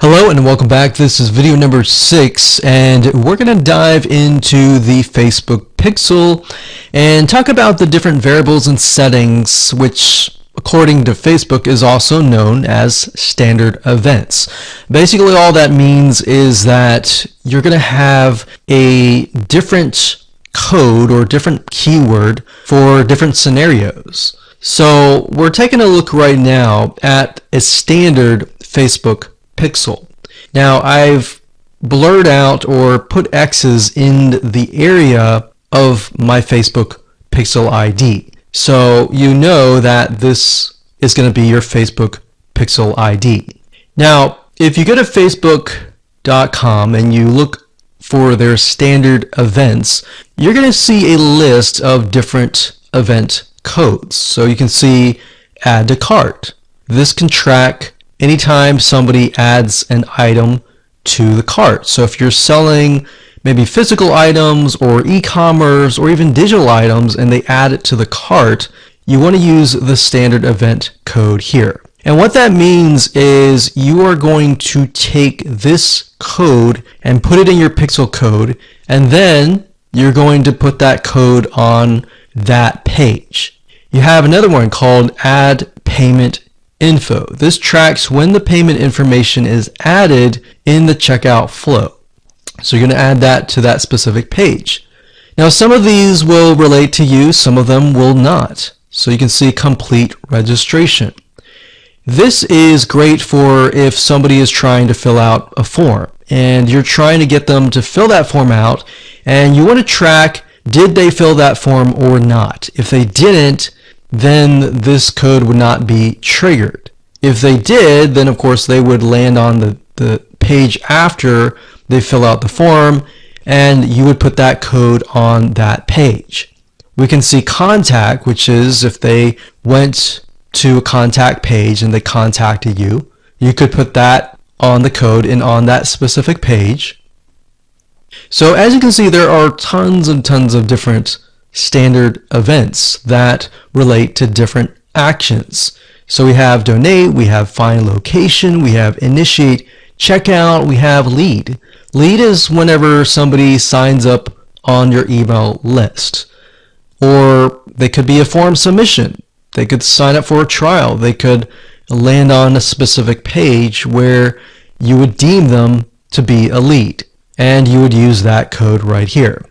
Hello and welcome back. This is video number 6 and we're going to dive into the Facebook Pixel and talk about the different variables and settings which according to Facebook is also known as standard events. Basically all that means is that you're going to have a different code or different keyword for different scenarios. So we're taking a look right now at a standard Facebook Pixel. Now I've blurred out or put X's in the area of my Facebook Pixel ID. So you know that this is going to be your Facebook Pixel ID. Now if you go to facebook.com and you look for their standard events, you're going to see a list of different event codes. So you can see add to cart. This can track anytime somebody adds an item to the cart. So if you're selling maybe physical items or e-commerce or even digital items and they add it to the cart, you want to use the standard event code here. And what that means is you are going to take this code and put it in your Pixel code, and then you're going to put that code on that page. You have another one called add payment info. This tracks when the payment information is added in the checkout flow. So you're going to add that to that specific page. Now some of these will relate to you, some of them will not. So you can see complete registration. This is great for if somebody is trying to fill out a form and you're trying to get them to fill that form out and you want to track did they fill that form or not. If they didn't, then this code would not be triggered. If they did, then of course they would land on the page after they fill out the form and you would put that code on that page. We can see contact, which is if they went to a contact page and they contacted you, you could put that on the code and on that specific page. So as you can see, there are tons and tons of different standard events that relate to different actions. So we have donate, we have find location, we have initiate checkout, we have lead. Lead is whenever somebody signs up on your email list. Or they could be a form submission. They could sign up for a trial. They could land on a specific page where you would deem them to be a lead. And you would use that code right here.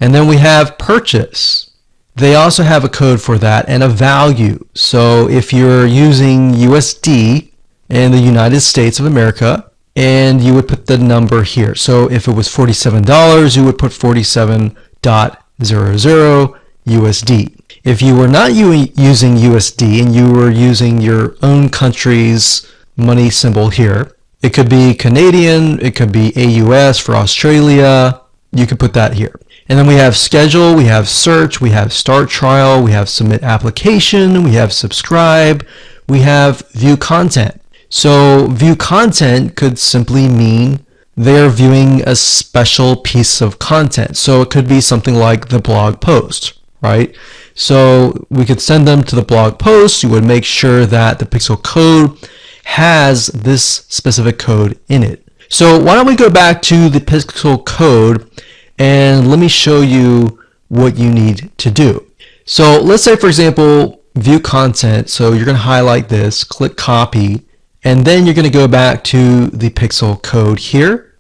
And then we have purchase. They also have a code for that and a value. So if you're using USD in the United States of America, and you would put the number here. So if it was $47, you would put 47.00 USD. If you were not using USD and you were using your own country's money symbol here, it could be Canadian, it could be AUS for Australia, you could put that here. And then we have schedule, we have search, we have start trial, we have submit application, we have subscribe, we have view content. So view content could simply mean they're viewing a special piece of content. So it could be something like the blog post, right? So we could send them to the blog post. You would make sure that the Pixel code has this specific code in it. So why don't we go back to the Pixel code and let me show you what you need to do. So let's say, for example, view content. So you're going to highlight this, click copy, and then you're going to go back to the Pixel code here.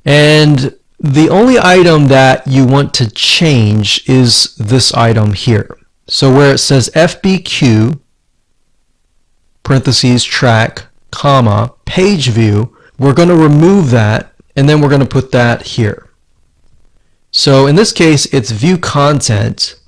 And the only item that you want to change is this item here. So where it says FBQ, parentheses, track, comma, page view, we're going to remove that. And then we're going to put that here. So in this case, it's view content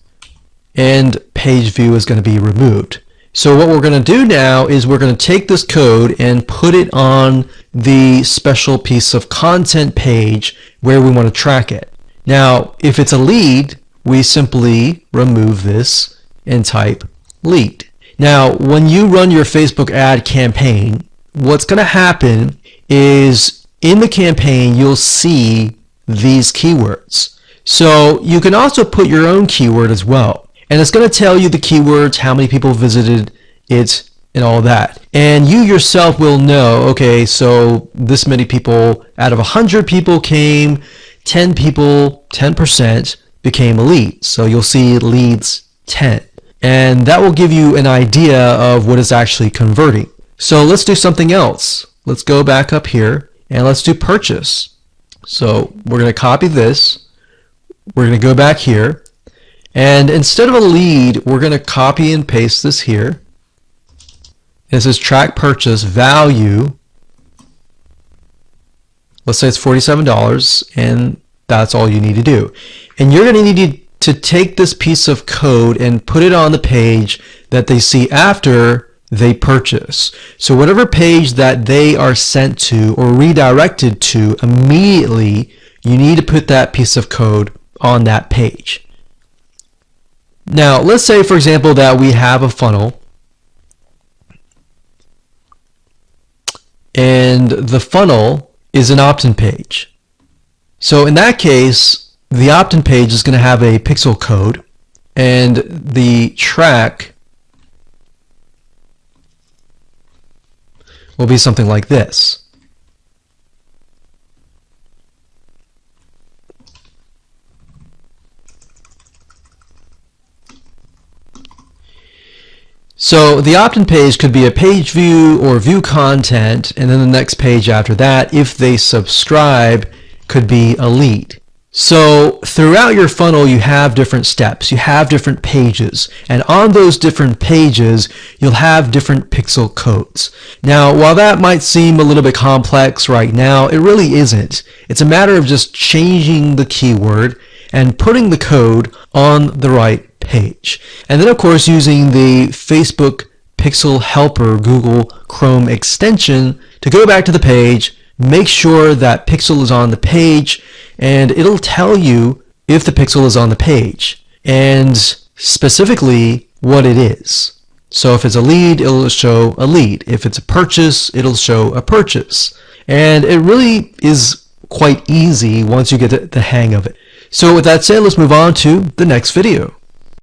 and page view is going to be removed. So what we're going to do now is we're going to take this code and put it on the special piece of content page where we want to track it. Now, if it's a lead, we simply remove this and type lead. Now, when you run your Facebook ad campaign, what's going to happen is in the campaign, you'll see these keywords. So you can also put your own keyword as well. And it's going to tell you the keywords, how many people visited it, and all that. And you yourself will know, okay, so this many people out of 100 people came, 10 people, 10% became a lead. So you'll see leads 10. And that will give you an idea of what is actually converting. So let's do something else. Let's go back up here and let's do purchase. So we're going to copy this. We're going to go back here. And instead of a lead, we're going to copy and paste this here. This is track purchase value. Let's say it's $47, and that's all you need to do. And you're going to need to take this piece of code and put it on the page that they see after they purchase. So whatever page that they are sent to or redirected to immediately, you need to put that piece of code on that page. Now, let's say, for example, that we have a funnel, and the funnel is an opt-in page. So in that case, the opt-in page is going to have a pixel code, and the track will be something like this. So the opt-in page could be a page view or view content, and then the next page after that, if they subscribe, could be a lead. So throughout your funnel, you have different steps, you have different pages, and on those different pages, you'll have different pixel codes. Now, while that might seem a little bit complex right now, it really isn't. It's a matter of just changing the keyword and putting the code on the right page. And then, of course, using the Facebook Pixel Helper Google Chrome extension to go back to the page, make sure that pixel is on the page, and it'll tell you if the pixel is on the page and specifically what it is. So if it's a lead, it'll show a lead. If it's a purchase, it'll show a purchase. And it really is quite easy once you get the hang of it. So with that said, let's move on to the next video.